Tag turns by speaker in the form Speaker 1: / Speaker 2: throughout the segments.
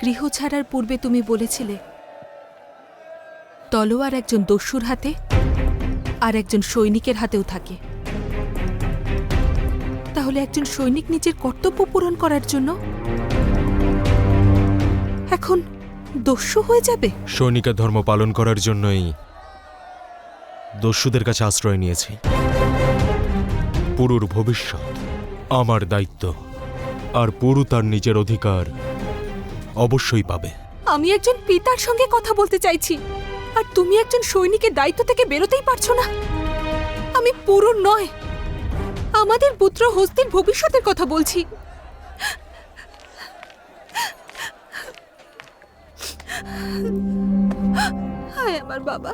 Speaker 1: গৃহ ছাড়ার পূর্বে তুমি বলেছিলে তলোয়ার একজন দস্যুর হাতে আর একজন সৈনিকের হাতেও থাকে। তাহলে একজন সৈনিক নিজের কর্তব্য পূরণ করার জন্য এখন দস্যু হয়ে যাবে?
Speaker 2: সৈনিকের ধর্ম পালন করার জন্যই দস্যুদের কাছে আশ্রয় নিয়েছি। পুরুর ভবিষ্যৎ আমার দায়িত্ব, আর পুরু তার নিজের অধিকার অবশ্যই পাবে।
Speaker 1: আমি একজন পিতার সঙ্গে কথা বলতে চাইছি, আর তুমি একজন সৈনিকের দায়িত্ব থেকে বেরোতেই পারছো না। আমি পুরুর নয়, আমাদের পুত্র হস্তির ভবিষ্যতের কথা বলছি। হায় আমার বাবা।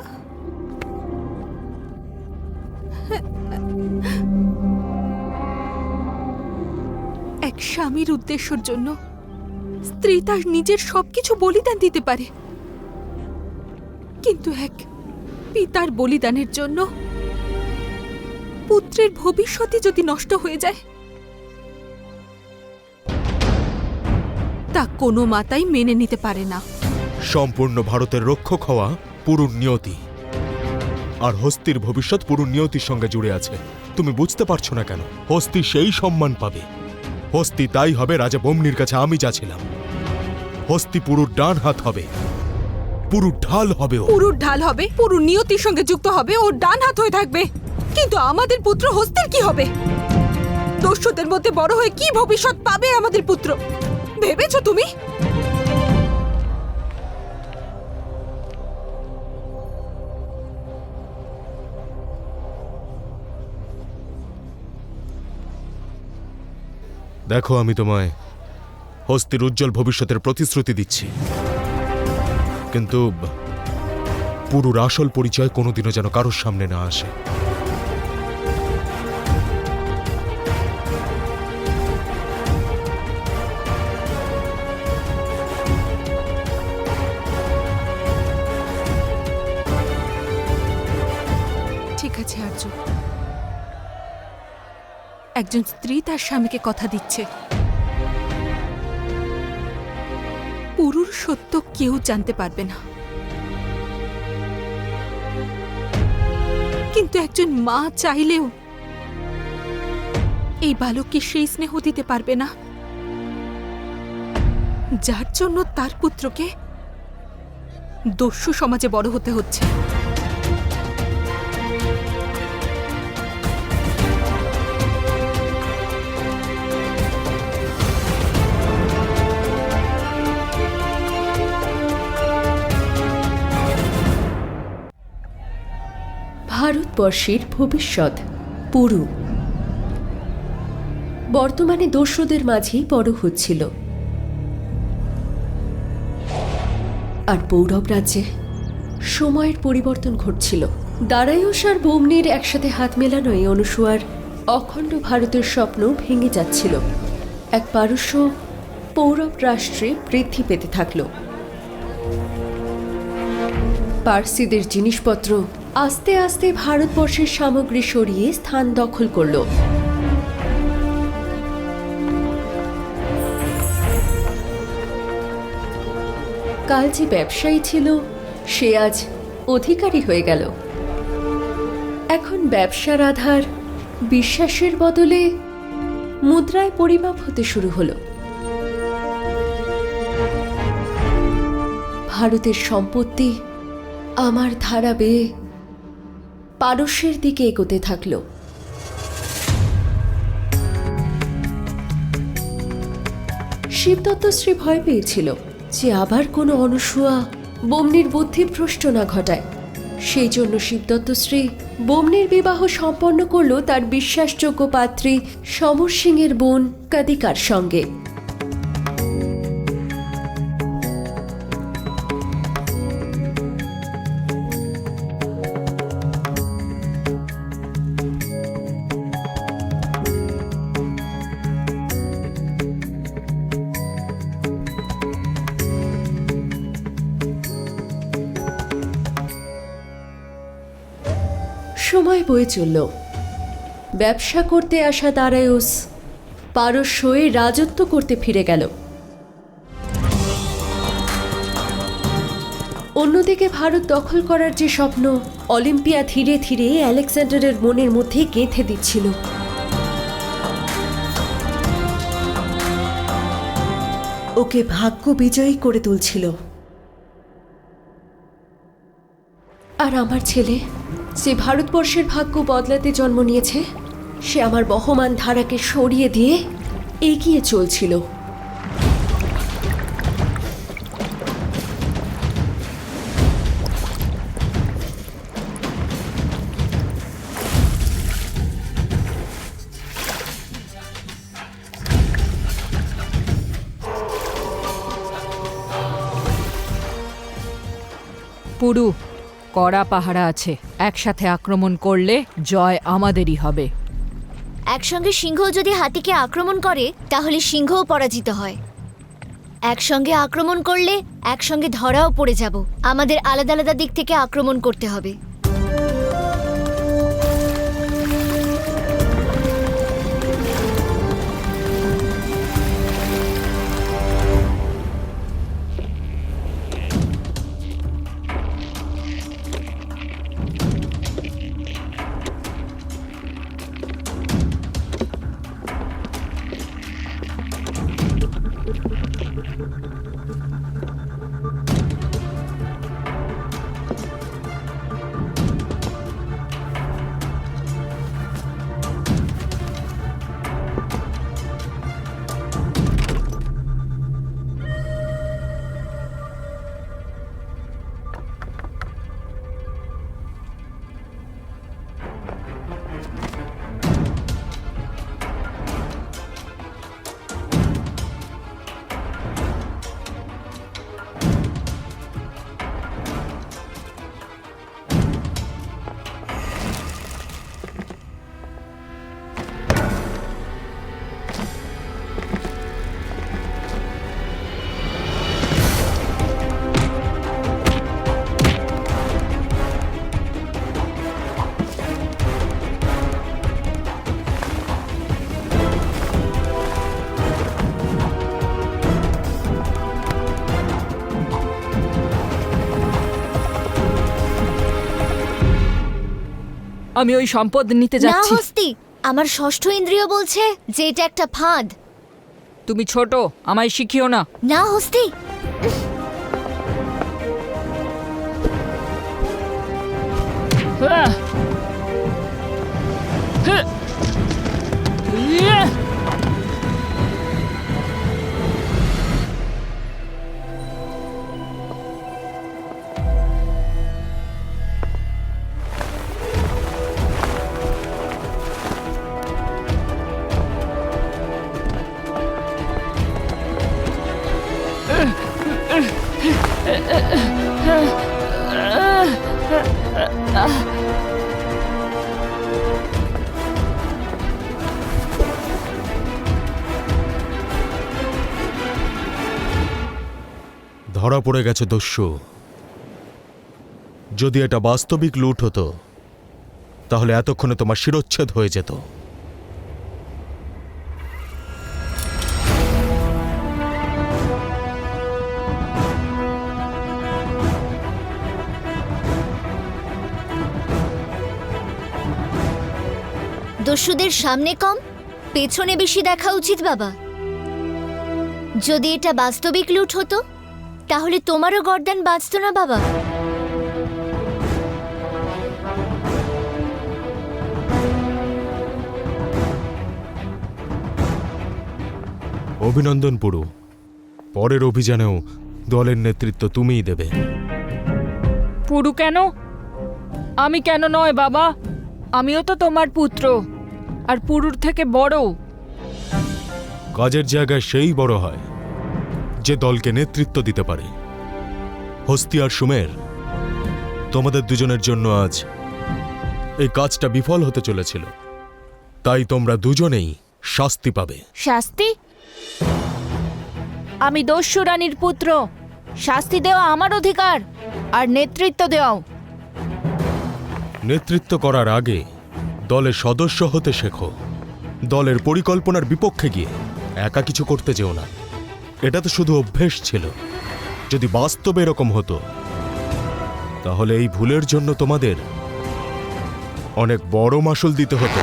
Speaker 1: এক স্বামীর উদ্দেশ্যের জন্য স্ত্রী তার নিজের সবকিছু বলিদান দিতে পারে, কিন্তু এক পিতার বলিদানের জন্য পুত্রের ভবিষ্যৎই যদি নষ্ট হয়ে যায়, তা কোনো মাতাই মেনে নিতে পারে না।
Speaker 2: সম্পূর্ণ ভারতের রক্ষক হওয়া পুরুর নিয়তি, আর হস্তির ভবিষ্যৎ পুরুর নিয়তির সঙ্গে জুড়ে আছে। তুমি বুঝতে পারছো না কেন? হস্তি সেই সম্মান পাবে, হস্তি তাই হবে রাজা বম্নির কাছে আমি যা ছিলাম। হস্তি পুরুর ডান হাত হবে, পুরুর ঢাল হবে।
Speaker 1: পুরুর ঢাল হবে, পুরুর নিয়তির সঙ্গে যুক্ত হবে, ও ডান হাত হয়ে থাকবে। কিন্তু আমাদের পুত্র হস্তির কি হবে? দস্যুদের মধ্যে বড় হয়ে কি ভবিষ্যৎ পাবে আমাদের পুত্র? ভেবেছো তুমি?
Speaker 2: দেখো, আমি তোমায় হস্তির উজ্জ্বল ভবিষ্যতের প্রতিশ্রুতি দিচ্ছি, কিন্তু পুরুর আসল পরিচয় কোনোদিনও যেন কারোর সামনে না আসে।
Speaker 1: ঠিক আছে আর্য, একজন স্ত্রী তার স্বামীকে কথা দিচ্ছে, পুরুর সত্য কেউ জানতে পারবে না। কিন্তু একজন মা চাইলেও এই বালককে সেই স্নেহ দিতে পারবে না যার জন্য তার পুত্রকে দস্যু সমাজে বড় হতে হচ্ছে।
Speaker 3: ভারতবর্ষের ভবিষ্যৎ পুরু বর্তমানে দস্যুদের মাঝেই বড় হচ্ছিল, আর পৌরব রাজ্যে সময়ের পরিবর্তন ঘটছিল। দারায়ুষ আর বম্নির একসাথে হাত মেলানোয় অনুসূয়ার অখণ্ড ভারতের স্বপ্ন ভেঙে যাচ্ছিল। এক পারস্য পৌরব রাষ্ট্রে বৃদ্ধি পেতে থাকল। পার্সিদের জিনিসপত্র আস্তে আস্তে ভারতবর্ষের সামগ্রী সরিয়ে স্থান দখল করল। কাল যে ব্যবসায়ী ছিল সে আজ অধিকারী হয়ে গেল। এখন ব্যবসার আধার বিশ্বাসের বদলে মুদ্রায় পরিমাপ হতে শুরু হলো। ভারতের সম্পত্তি আমার ধারা বেয়ে পারস্যের দিকে এগোতে থাকল। শিবদত্তশ্রী ভয় পেয়েছিল যে আবার কোনো অনুসূয়া বম্নির বুদ্ধিভ্রষ্ট না ঘটায়। সেই জন্য শিবদত্তশ্রী বম্নির বিবাহ সম্পন্ন করল তার বিশ্বাসযোগ্য পাত্রী সমর সিংয়ের বোন কাদিকার সঙ্গে। সময় বয়ে চলল। ব্যবসা করতে আসা দারায়ুষ পারস্যে রাজত্ব করতে ফিরে গেল। অন্যদিকে ভারত দখল করার যে স্বপ্ন অলিম্পিয়া ধীরে ধীরে আলেকজান্ডারের মনের মধ্যে গেঁথে দিচ্ছিল। ওকে ভাগ্য বিজয়ী করে তুলছিল। আর আমার ছেলে, যে ভারতবর্ষের ভাগ্য বদলাতে জন্ম নিয়েছে, সে আমার বহমান ধারাকে সরিয়ে দিয়ে এগিয়ে চলছিল।
Speaker 4: পুরু, কড়া পাহারা আছে। একসাথে আক্রমণ করলে জয় আমাদেরই হবে।
Speaker 5: একসঙ্গে সিংহ যদি হাতিকে আক্রমণ করে তাহলে সিংহও পরাজিত হয়। একসঙ্গে আক্রমণ করলে একসঙ্গে ধরাও পড়ে যাব। আমাদের আলাদা আলাদা দিক থেকে আক্রমণ করতে হবে।
Speaker 4: আমি ওই সম্পদ নিতে
Speaker 5: না
Speaker 4: যাচ্ছি।
Speaker 5: হস্তি, আমার ষষ্ঠ ইন্দ্রিয় বলছে যে এটা একটা ফাঁদ।
Speaker 4: তুমি ছোট, আমায় শিখিও না।
Speaker 5: না হস্তি,
Speaker 2: ধরা পড়ে গেছে দস্যু। যদি এটা বাস্তবিক লুট হতো তাহলে এতক্ষণে তোমার শিরচ্ছেদ হয়ে যেত।
Speaker 5: দস্যুদের সামনে কম, পেছনে বেশি দেখা উচিত বাবা। যদি এটা বাস্তবিক লুট হতো তাহলে তোমারও গর্দান বাঁচত না বাবা।
Speaker 2: অভিনন্দন পুরু। পরের অভিযানেও দলের নেতৃত্ব তুমিই দেবে।
Speaker 4: পুরু কেন? আমি কেন নয় বাবা? আমিও তো তোমার পুত্র, আর পুরুর থেকে বড়।
Speaker 2: কাজের জায়গায় সেই বড় হয় যে দলকে নেতৃত্ব দিতে পারে। হস্তি আর সুমের, তোমাদের দুজনের জন্য আজ এই কাজটা বিফল হতে চলেছিল, তাই তোমরা দুজনেই শাস্তি পাবে।
Speaker 6: শাস্তি? আমি দস্যু রানীর পুত্র, শাস্তি দেওয়া আমার অধিকার, আর নেতৃত্ব দেওয়াও।
Speaker 2: নেতৃত্ব করার আগে দলের সদস্য হতে শেখো। দলের পরিকল্পনার বিপক্ষে গিয়ে একা কিছু করতে যেও না। এটা তো শুধু অভ্যেস ছিল। যদি বাস্তবে এরকম হতো তাহলে এই ভুলের জন্য তোমাদের অনেক বড় মাসুল দিতে হতো।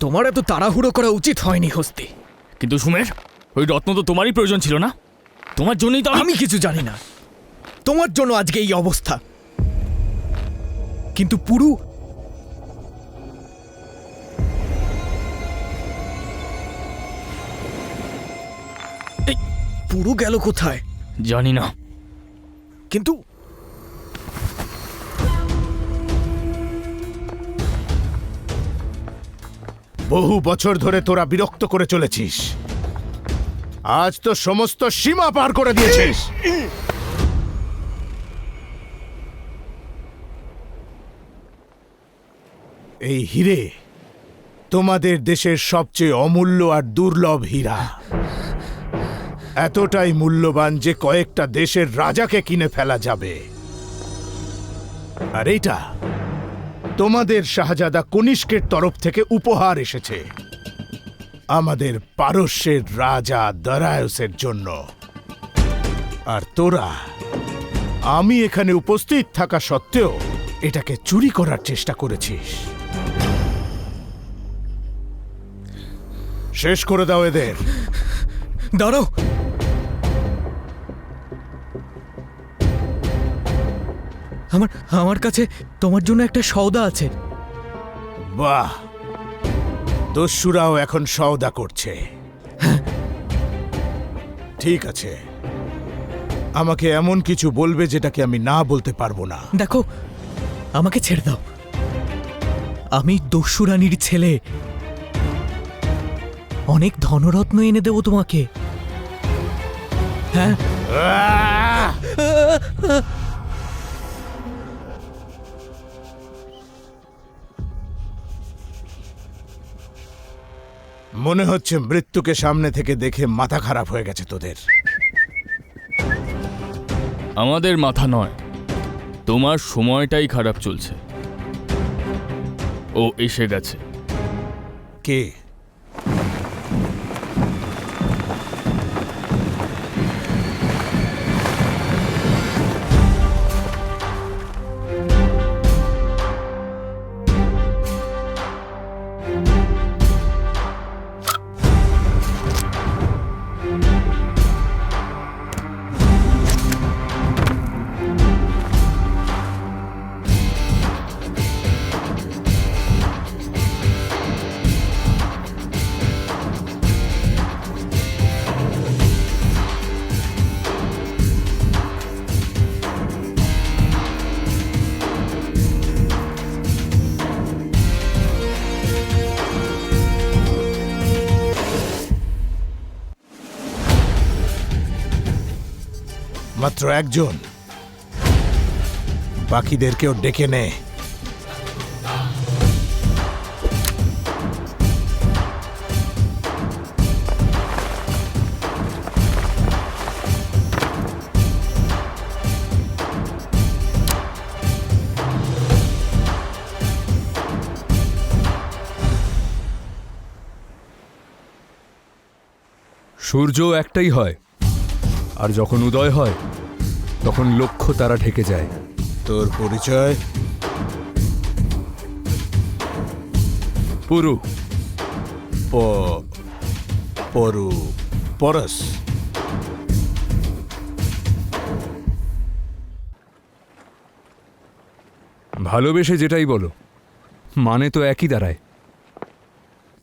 Speaker 7: তোমার এত তাড়াহুড়ো করা উচিত হয়নি হস্তি।
Speaker 8: কিন্তু সুমের, ওই রত্ন তো তোমারই প্রয়োজন ছিল না? তোমার জন্যই তো
Speaker 7: আমি কিছু জানি না, তোমার জন্য আজকে এই অবস্থা। কিন্তু পুরু, এই পুরু গেল কোথায়
Speaker 8: জানি না।
Speaker 7: কিন্তু
Speaker 9: বহু বছর ধরে তোরা বিরক্ত করে চলেছিস, আজ তো সমস্ত সীমা পার করে দিয়েছিস। এই হিরে তোমাদের দেশের সবচেয়ে অমূল্য আর দুর্লভ হীরা, এতটাই মূল্যবান যে কয়েকটা দেশের রাজাকে কিনে ফেলা যাবে। আর এইটা তোমাদের শাহজাদা কনিষ্কের তরফ থেকে উপহার এসেছে আমাদের পারস্যের রাজা দারায়ুসের জন্য। আর তোরা আমি এখানে উপস্থিত থাকা সত্ত্বেও এটাকে চুরি করার চেষ্টা করেছিস। শেষ করে দাও এদের।
Speaker 7: দাঁড়াও, আমার কাছে তোমার জন্য একটা সওদা আছে।
Speaker 9: বাহ, দস্যুরাও এখন সওদা করছে। ঠিক আছে, আমাকে এমন কিছু বলবে যেটাকে আমি না বলতে পারবো না।
Speaker 7: দেখো, আমাকে ছেড়ে দাও, আমি দস্যু রানীর ছেলে। অনেক ধনরত্ন এনে দেবো তোমাকে। হ্যাঁ,
Speaker 9: মনে হচ্ছে মৃত্যুকে সামনে থেকে দেখে মাথা খারাপ হয়ে গেছে তোদের।
Speaker 8: আমাদের মাথা নয়, তোমার সময়টাই খারাপ চলছে। ও এসে গেছে।
Speaker 9: কে? মাত্র একজন, বাকিদেরকেও ডেকে নে।
Speaker 10: সূর্য একটাই হয়, আর যখন উদয় হয় তখন লক্ষ তারা ঢেকে যায়।
Speaker 9: তোর পরিচয়?
Speaker 10: পুরু।
Speaker 9: পরশ।
Speaker 10: ভালোবেসে যেটাই বলো, মানে তো একই দাঁড়ায়।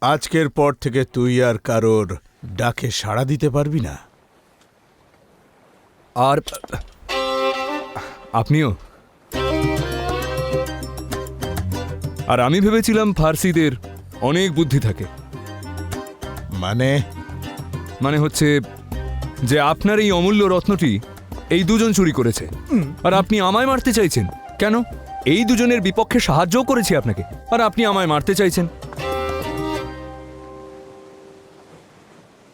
Speaker 9: আজকের পর থেকে তুই আর কারোর ডাকে সাড়া দিতে পারবি না।
Speaker 10: আর আপনিও। আর আমি ভেবেছিলাম ফার্সিদের অনেক বুদ্ধি থাকে। মানে হচ্ছে যে আপনার এই অমূল্য রত্নটি এই দুজন চুরি করেছে, আর আপনি আমায় মারতে চাইছেন কেন? এই দুজনের বিপক্ষে সাহায্যও করেছি আপনাকে, আর আপনি আমায় মারতে চাইছেন।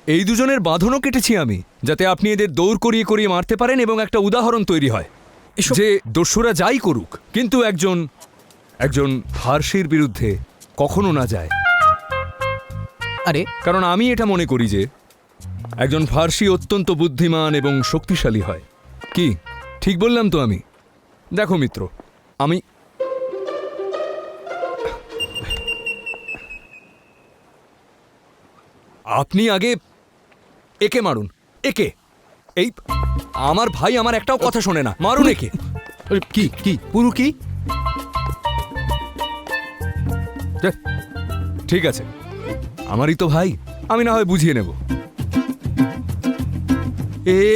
Speaker 10: এই দুজনের বাঁধনও কেটেছি আমি, যাতে আপনি এদের দৌড় করিয়ে করিয়ে মারতে পারেন এবং একটা উদাহরণ তৈরি হয় যে দস্যুরা যাই করুক, কিন্তু একজন ফার্সির বিরুদ্ধে কখনো না যায়।
Speaker 7: আরে
Speaker 10: কারণ আমি এটা মনে করি যে একজন ফার্সি অত্যন্ত বুদ্ধিমান এবং শক্তিশালী হয়। কি ঠিক বললাম তো আমি? দেখো মিত্র, আপনি আগে একে মারুন, একে। এই আমার ভাই আমার একটাও কথা শোনে না, মারুন একে। কি কি পুরু কি? ঠিক আছে, আমারই তো ভাই, আমি না হয় বুঝিয়ে নেব।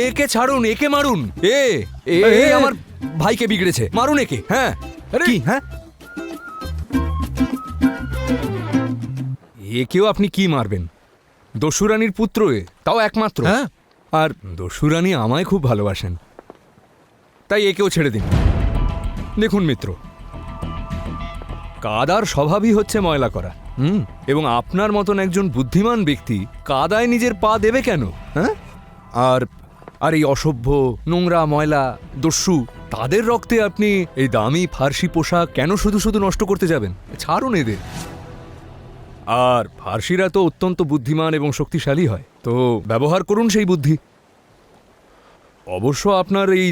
Speaker 10: একে ছাড়ুন, একে মারুন। আমার ভাইকে বিগড়েছে, মারুন একে। হ্যাঁ কি? হ্যাঁ একেও আপনি কি মারবেন? দস্যুরানীর পুত্র, তাও একমাত্র।
Speaker 7: হ্যাঁ,
Speaker 10: আর দস্যুরানী আমায় খুব ভালোবাসেন, তাই একেও ছেড়ে দিন। দেখুন মিত্র, কাদার স্বভাবই হচ্ছে ময়লা করা। এবং আপনার মতন একজন বুদ্ধিমান ব্যক্তি কাদায় নিজের পা দেবে কেন? হ্যাঁ, আর এই অসভ্য নোংরা ময়লা দস্যু, তাদের রক্তে আপনি এই দামি ফার্সি পোশাক কেন শুধু শুধু নষ্ট করতে যাবেন? ছাড়ুন এদের। আর ফার্সিরা তো অত্যন্ত বুদ্ধিমান এবং শক্তিশালী হয়, তো ব্যবহার করুন সেই বুদ্ধি। অবশ্য আপনার এই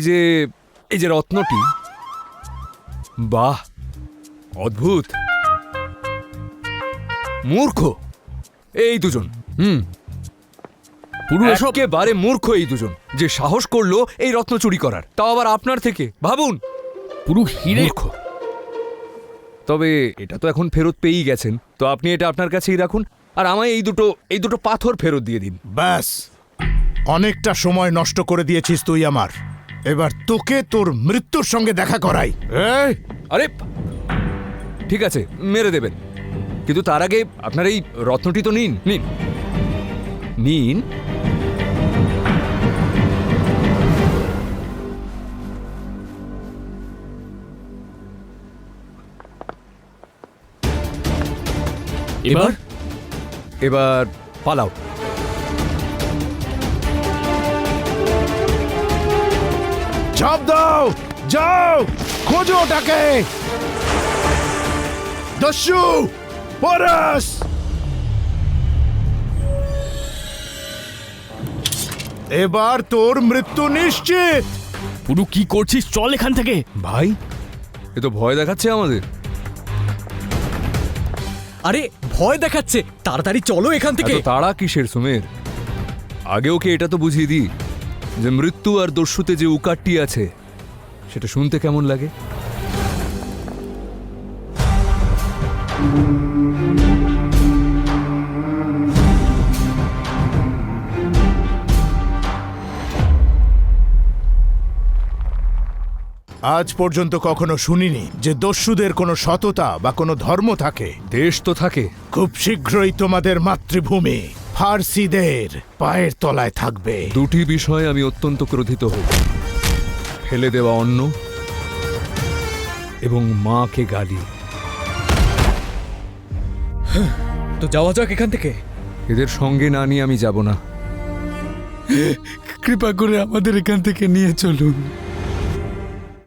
Speaker 10: যে রত্নটি, বাহ, অদ্ভুত। মূর্খ এই দুজন। পুরো একেবারে মূর্খ এই দুজন, যে সাহস করলো এই রত্ন চুরি করার, তাও আবার আপনার থেকে। ভাবুন,
Speaker 8: পুরো হিরে।
Speaker 10: তবে এটা তো এখন ফেরত পেয়েই গেছেন, তো আপনি এটা আপনার কাছেই রাখুন, আর আমায় এই দুটো পাথর ফেরত দিয়ে দিন।
Speaker 9: ব্যাস, অনেকটা সময় নষ্ট করে দিয়েছিস তুই আমার। এবার তোকে তোর মৃত্যুর সঙ্গে দেখা করাই। এই,
Speaker 10: আরে ঠিক আছে, মেরে দেবেন, কিন্তু তার আগে আপনার এই রত্নটি তো নিন। নিন নিন। এবার পালাও।
Speaker 9: ঝাঁপ দাও, যাও, খোঁজো ওটাকে। দস্যু, পরশ। এবার তোর মৃত্যু নিশ্চিত।
Speaker 8: পুরো কি করছিস? চল এখান থেকে।
Speaker 10: ভাই, এ তো ভয় দেখাচ্ছে আমাদের।
Speaker 7: আরে ভয় দেখাচ্ছে, তাড়াতাড়ি চলো এখান থেকে।
Speaker 10: এত তাড়া কিসের সুমের? আগে ওকে এটা তো বুঝিয়ে দিই যে মৃত্যু আর দস্যুতে যে উকারটি আছে সেটা শুনতে কেমন লাগে।
Speaker 9: আজ পর্যন্ত কখনো শুনিনি যে দস্যুদের কোনো সততা বা কোনো ধর্ম থাকে।
Speaker 10: দেশ তো থাকে।
Speaker 9: খুব শীঘ্রই তোমাদের মাতৃভূমি ফার্সিদের পায়ের তলায় থাকবে।
Speaker 10: দুটি বিষয়ে আমি অত্যন্ত ক্রোধিত হই: ফেলে দেওয়া অন্ন এবং মাকে গালি।
Speaker 7: তো যাওয়া যাক এখান থেকে।
Speaker 10: এদের সঙ্গে না নিয়ে আমি যাব না।
Speaker 2: কৃপা করে আমাদের এখান থেকে নিয়ে চলুন।